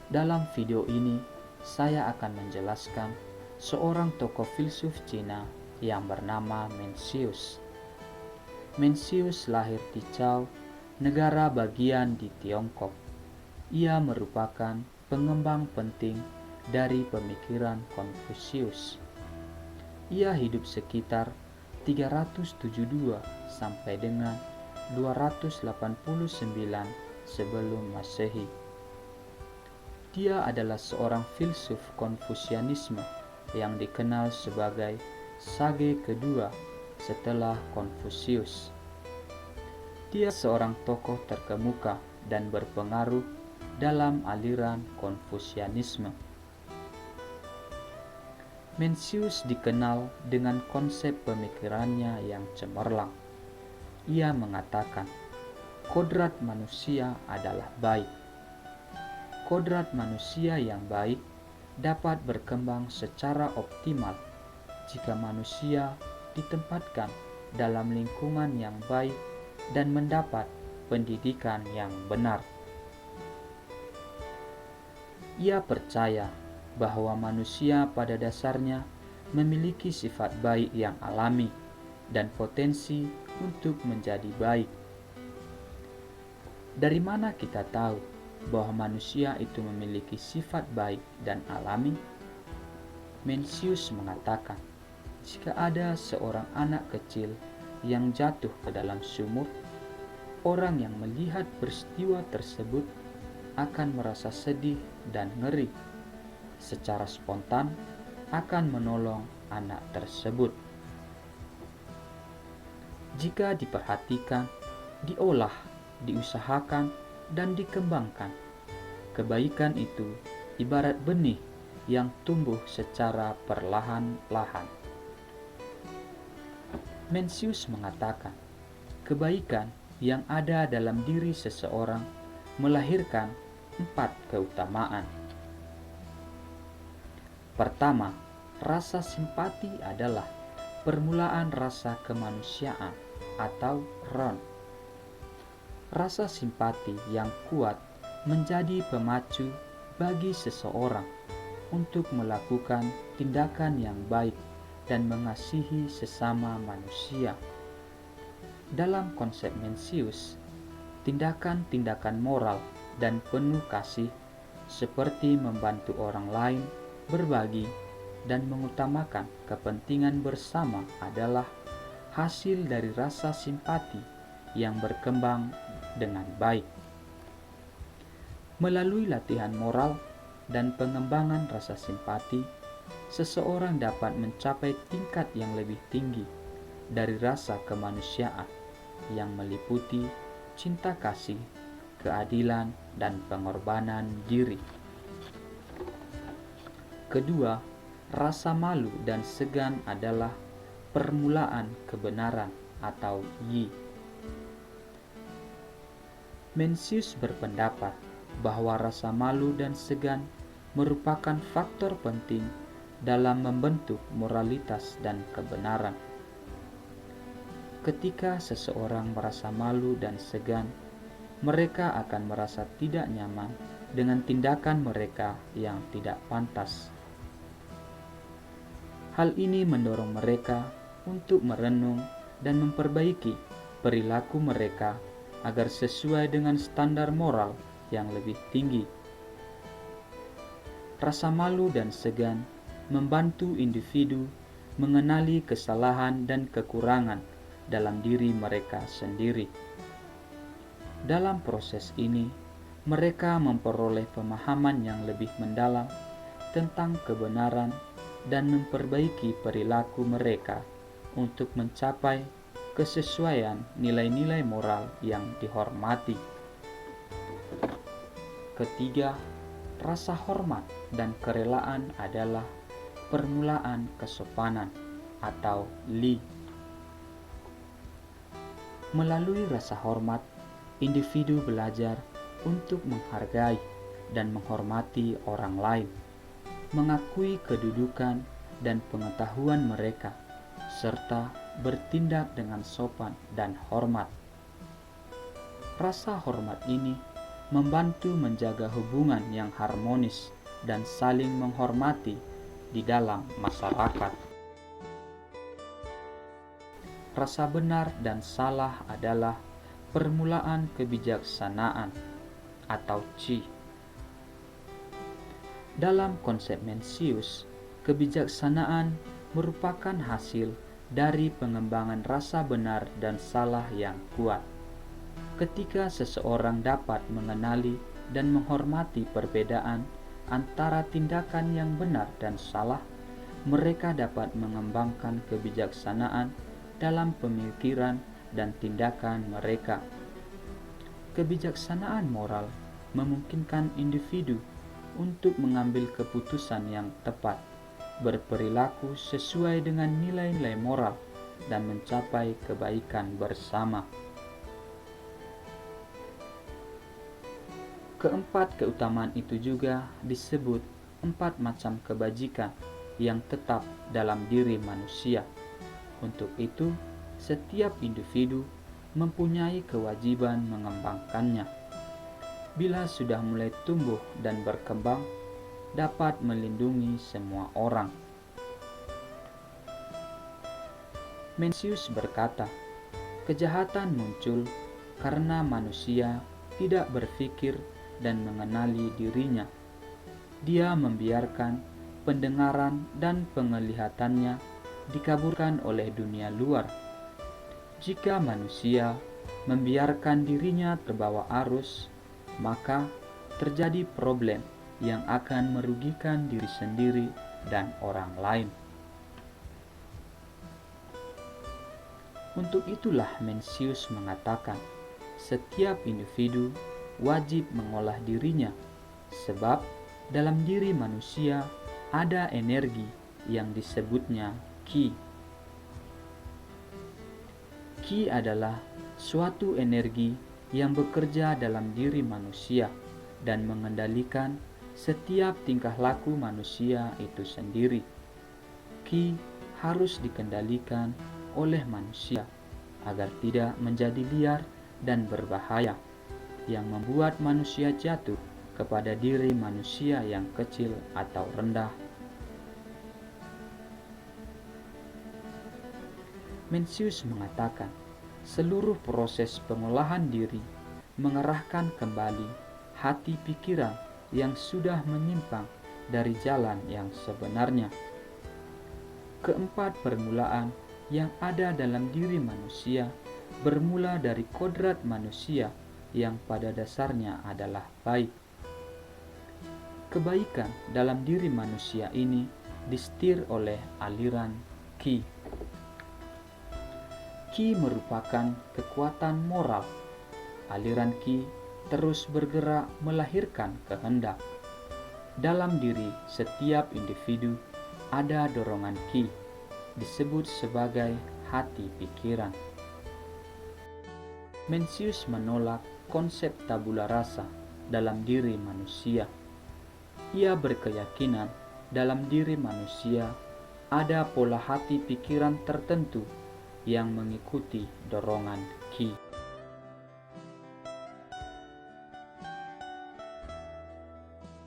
Dalam video ini, saya akan menjelaskan seorang tokoh filsuf Cina yang bernama Mencius. Mencius lahir di Chao, negara bagian di Tiongkok. Ia merupakan pengembang penting dari pemikiran Konfusius. Ia hidup sekitar 372 sampai dengan 289 sebelum Masehi. Dia adalah seorang filsuf Konfusianisme yang dikenal sebagai Sage kedua setelah Konfusius. Dia seorang tokoh terkemuka dan berpengaruh dalam aliran Konfusianisme. Mencius dikenal dengan konsep pemikirannya yang cemerlang. Ia mengatakan, kodrat manusia adalah baik. Kodrat manusia yang baik dapat berkembang secara optimal jika manusia ditempatkan dalam lingkungan yang baik dan mendapat pendidikan yang benar. Ia percaya bahwa manusia pada dasarnya memiliki sifat baik yang alami dan potensi untuk menjadi baik. Dari mana kita tahu bahwa manusia itu memiliki sifat baik dan alami? Mencius mengatakan, jika ada seorang anak kecil yang jatuh ke dalam sumur, orang yang melihat peristiwa tersebut akan merasa sedih dan ngeri. Secara spontan akan menolong anak tersebut. Jika diperhatikan, diolah, diusahakan, dan dikembangkan, kebaikan itu ibarat benih yang tumbuh secara perlahan-lahan. Mencius mengatakan, kebaikan yang ada dalam diri seseorang melahirkan 4 keutamaan. Pertama, rasa simpati adalah permulaan rasa kemanusiaan atau ron. Rasa simpati yang kuat menjadi pemacu bagi seseorang untuk melakukan tindakan yang baik dan mengasihi sesama manusia. Dalam konsep Mencius, tindakan-tindakan moral dan penuh kasih seperti membantu orang lain, berbagi, dan mengutamakan kepentingan bersama adalah hasil dari rasa simpati yang berkembang dengan baik. Melalui latihan moral dan pengembangan rasa simpati, seseorang dapat mencapai tingkat yang lebih tinggi dari rasa kemanusiaan yang meliputi cinta kasih, keadilan, dan pengorbanan diri. Kedua, rasa malu dan segan adalah permulaan kebenaran atau yi. Mencius berpendapat bahwa rasa malu dan segan merupakan faktor penting dalam membentuk moralitas dan kebenaran. Ketika seseorang merasa malu dan segan, mereka akan merasa tidak nyaman dengan tindakan mereka yang tidak pantas. Hal ini mendorong mereka untuk merenung dan memperbaiki perilaku mereka agar sesuai dengan standar moral yang lebih tinggi. Rasa malu dan segan membantu individu mengenali kesalahan dan kekurangan dalam diri mereka sendiri. Dalam proses ini, mereka memperoleh pemahaman yang lebih mendalam tentang kebenaran dan memperbaiki perilaku mereka untuk mencapai kesesuaian nilai-nilai moral yang dihormati. Ketiga, rasa hormat dan kerelaan adalah permulaan kesopanan atau li. Melalui rasa hormat, individu belajar untuk menghargai dan menghormati orang lain, mengakui kedudukan dan pengetahuan mereka, serta bertindak dengan sopan dan hormat. Rasa hormat ini membantu menjaga hubungan yang harmonis dan saling menghormati di dalam masyarakat. Rasa benar dan salah adalah permulaan kebijaksanaan atau qi. Dalam konsep Mencius, kebijaksanaan merupakan hasil dari pengembangan rasa benar dan salah yang kuat. Ketika seseorang dapat mengenali dan menghormati perbedaan antara tindakan yang benar dan salah, mereka dapat mengembangkan kebijaksanaan dalam pemikiran dan tindakan mereka. Kebijaksanaan moral memungkinkan individu untuk mengambil keputusan yang tepat, berperilaku sesuai dengan nilai-nilai moral, dan mencapai kebaikan bersama. Keempat keutamaan itu juga disebut 4 macam kebajikan yang tetap dalam diri manusia. Untuk itu, setiap individu mempunyai kewajiban mengembangkannya. Bila sudah mulai tumbuh dan berkembang, dapat melindungi semua orang. Mencius berkata, kejahatan muncul karena manusia tidak berpikir dan mengenali dirinya. Dia membiarkan pendengaran dan penglihatannya dikaburkan oleh dunia luar. Jika manusia membiarkan dirinya terbawa arus, maka terjadi problem yang akan merugikan diri sendiri dan orang lain. Untuk itulah Mencius mengatakan, setiap individu wajib mengolah dirinya, sebab dalam diri manusia ada energi yang disebutnya qi. Qi adalah suatu energi yang bekerja dalam diri manusia dan mengendalikan setiap tingkah laku manusia itu sendiri. Qi harus dikendalikan oleh manusia agar tidak menjadi liar dan berbahaya, yang membuat manusia jatuh kepada diri manusia yang kecil atau rendah. Mencius mengatakan, seluruh proses pengolahan diri mengerahkan kembali hati pikiran yang sudah menyimpang dari jalan yang sebenarnya. Keempat permulaan yang ada dalam diri manusia bermula dari kodrat manusia yang pada dasarnya adalah baik. Kebaikan dalam diri manusia ini disetir oleh aliran qi. Qi merupakan kekuatan moral. Aliran qi terus bergerak melahirkan kehendak. Dalam diri setiap individu ada dorongan qi, disebut sebagai hati pikiran. Mencius menolak konsep tabula rasa dalam diri manusia. Ia berkeyakinan dalam diri manusia ada pola hati pikiran tertentu yang mengikuti dorongan qi.